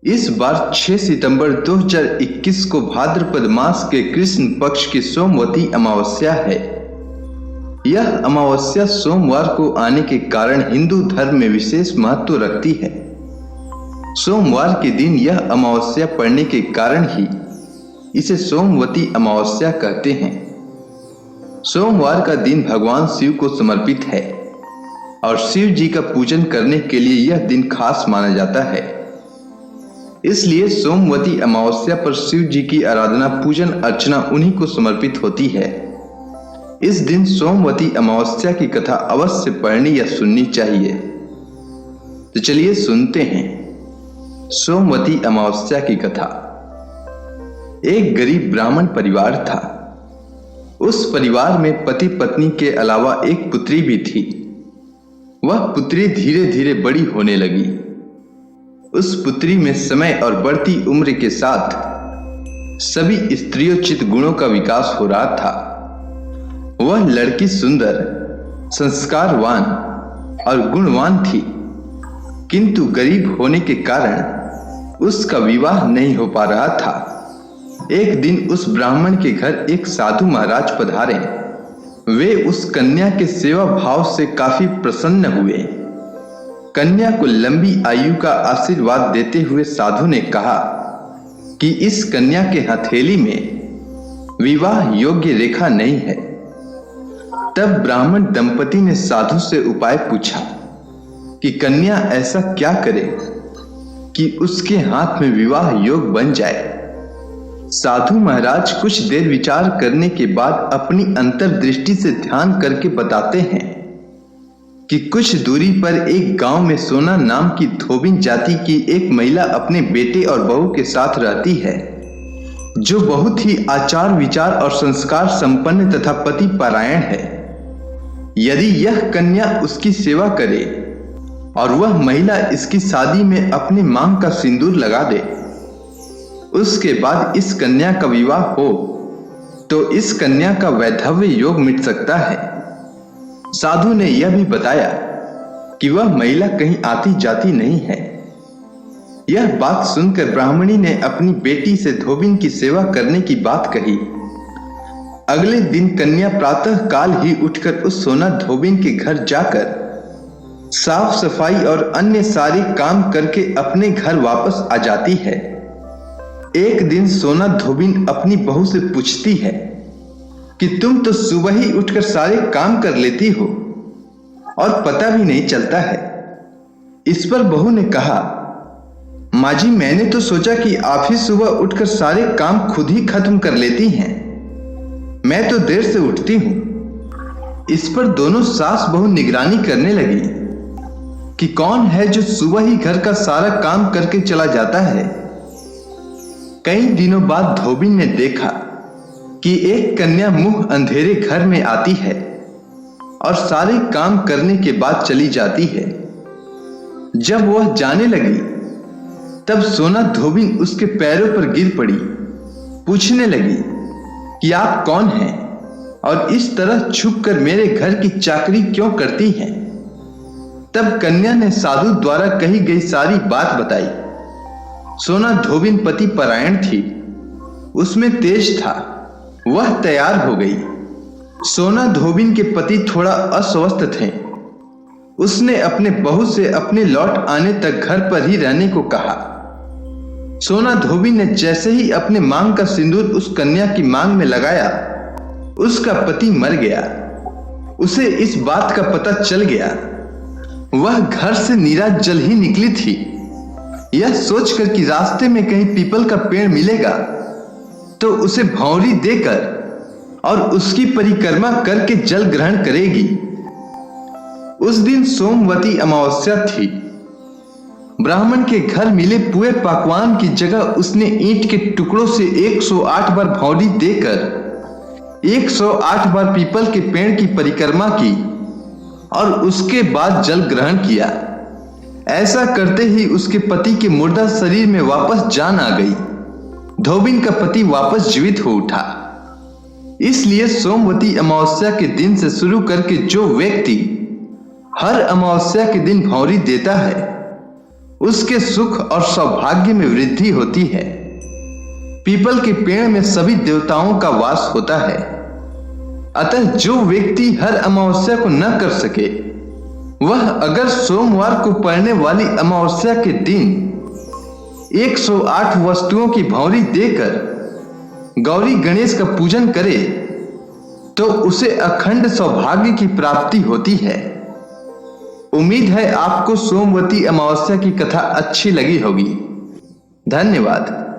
इस बार 6 सितंबर 2021 को भाद्रपद मास के कृष्ण पक्ष की सोमवती अमावस्या है। यह अमावस्या सोमवार को आने के कारण हिंदू धर्म में विशेष महत्व रखती है। सोमवार के दिन यह अमावस्या पड़ने के कारण ही इसे सोमवती अमावस्या कहते हैं। सोमवार का दिन भगवान शिव को समर्पित है और शिव जी का पूजन करने के लिए यह दिन खास माना जाता है। इसलिए सोमवती अमावस्या पर शिव जी की आराधना पूजन अर्चना उन्हीं को समर्पित होती है। इस दिन सोमवती अमावस्या की कथा अवश्य पढ़नी या सुननी चाहिए। तो चलिए सुनते हैं सोमवती अमावस्या की कथा। एक गरीब ब्राह्मण परिवार था। उस परिवार में पति पत्नी के अलावा एक पुत्री भी थी। वह पुत्री धीरे धीरे बड़ी होने लगी। उस पुत्री में समय और बढ़ती उम्र के साथ सभी स्त्रियोचित गुणों का विकास हो रहा था। वह लड़की सुंदर, संस्कारवान और गुणवान थी, किंतु गरीब होने के कारण उसका विवाह नहीं हो पा रहा था। एक दिन उस ब्राह्मण के घर एक साधु महाराज पधारे। वे उस कन्या के सेवा भाव से काफी प्रसन्न हुए। कन्या को लंबी आयु का आशीर्वाद देते हुए साधु ने कहा कि इस कन्या के हथेली में विवाह योग्य रेखा नहीं है। तब ब्राह्मण दंपति ने साधु से उपाय पूछा कि कन्या ऐसा क्या करे कि उसके हाथ में विवाह योग बन जाए। साधु महाराज कुछ देर विचार करने के बाद अपनी अंतर्दृष्टि से ध्यान करके बताते हैं कि कुछ दूरी पर एक गांव में सोना नाम की धोबिन जाति की एक महिला अपने बेटे और बहू के साथ रहती है, जो बहुत ही आचार विचार और संस्कार संपन्न तथा पति परायण है। यदि यह कन्या उसकी सेवा करे और वह महिला इसकी शादी में अपने मांग का सिंदूर लगा दे, उसके बाद इस कन्या का विवाह हो तो इस कन्या का वैधव्य योग मिट सकता है। साधु ने यह भी बताया कि वह महिला कहीं आती जाती नहीं है। यह बात सुनकर ब्राह्मणी ने अपनी बेटी से धोबिन की सेवा करने की बात कही। अगले दिन कन्या प्रातः काल ही उठकर उस सोना धोबिन के घर जाकर साफ सफाई और अन्य सारे काम करके अपने घर वापस आ जाती है। एक दिन सोना धोबिन अपनी बहू से पूछती है कि तुम तो सुबह ही उठकर सारे काम कर लेती हो और पता भी नहीं चलता है। इस पर बहू ने कहा, माँ जी, मैंने तो सोचा कि आप ही सुबह उठकर सारे काम खुद ही खत्म कर लेती हैं। मैं तो देर से उठती हूं। इस पर दोनों सास बहू निगरानी करने लगी कि कौन है जो सुबह ही घर का सारा काम करके चला जाता है। कई दिनों बाद धोबिन ने देखा कि एक कन्या मुंह अंधेरे घर में आती है और सारे काम करने के बाद चली जाती है। जब वह जाने लगी तब सोना धोबिन उसके पैरों पर गिर पड़ी। पूछने लगी कि आप कौन हैं और इस तरह छुपकर मेरे घर की चाकरी क्यों करती हैं। तब कन्या ने साधु द्वारा कही गई सारी बात बताई। सोना धोबिन पति परायण थी, उसमें तेज था। वह तैयार हो गई। सोना धोबिन के पति थोड़ा अस्वस्थ थे। उसने अपने बहू से अपने लौट आने तक घर पर ही रहने को कहा। सोना धोबिन ने जैसे ही अपने मांग का सिंदूर उस कन्या की मांग में लगाया, उसका पति मर गया। उसे इस बात का पता चल गया। वह घर से नीरा जल ही निकली थी, यह सोचकर कि रास्ते में कहीं पीपल का पेड़ मिलेगा तो उसे भौंरी देकर और उसकी परिक्रमा करके जल ग्रहण करेगी। उस दिन सोमवती अमावस्या थी। ब्राह्मण के घर मिले पुए पकवान की जगह उसने ईंट के टुकड़ों से 108 बार भौंरी देकर 108 बार पीपल के पेड़ की परिक्रमा की और उसके बाद जल ग्रहण किया। ऐसा करते ही उसके पति के मुर्दा शरीर में वापस जान आ गई। धोबिन का पति वापस जीवित हो उठा। इसलिए सोमवती अमावस्या के दिन से शुरू करके जो व्यक्ति हर अमावस्या के दिन भौंरी देता है उसके सुख और सौभाग्य में वृद्धि होती है। पीपल के पेड़ में सभी देवताओं का वास होता है। अतः जो व्यक्ति हर अमावस्या को न कर सके, वह अगर सोमवार को पड़ने वाली अमावस्या के दिन 108 वस्तुओं की भौरी देकर गौरी गणेश का पूजन करे तो उसे अखंड सौभाग्य की प्राप्ति होती है। उम्मीद है आपको सोमवती अमावस्या की कथा अच्छी लगी होगी। धन्यवाद।